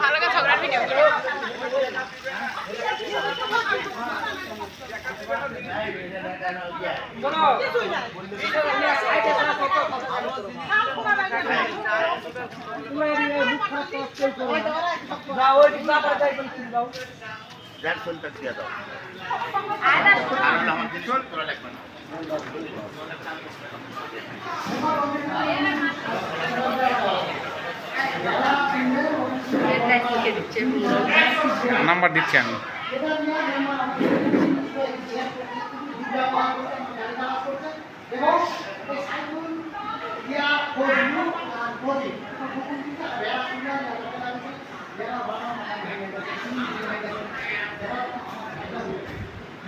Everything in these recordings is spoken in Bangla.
ভালো করে ঝগড়ার ভিডিও করো। নাম্বার দিচ্ছি আমি।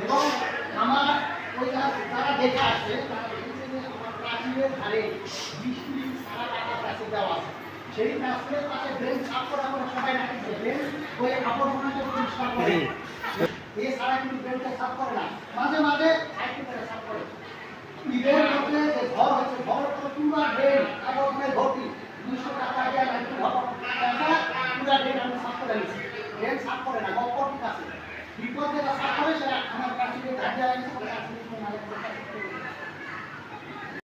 এবং আমার ওই তারা দেখে আসছে তারা দেখেছে যে আমার প্রাচীরের ধারে 20 মিনিট সারা টাকার কাছে দেওয়া আছে। সেই প্রাচীরের পাশে ড্রেন সাফ করা আমরা সবাই রাখি ড্রেন ওই আবর্জনাকে পরিষ্কার করে এছাড়া কিন্তু ড্রেনটা সাফ করে না, মাঝে মাঝে সাইকেল করে সাফ করে। ঈদের মধ্যে যে ঘর হচ্ছে ঘরের পুরো পুরো ড্রেন আবর্জনায় ভর্তি, 200 টাকা দিয়ে লাগবে ঘর পুরো ড্রেন আমরা সাফ করে নিচ্ছি। ড্রেন সাফ করে না, গপ্প ঠিক আছে, বিপদ যেটা সাফ করে সেটা আমার কাছে ধার দেওয়া হয়েছে।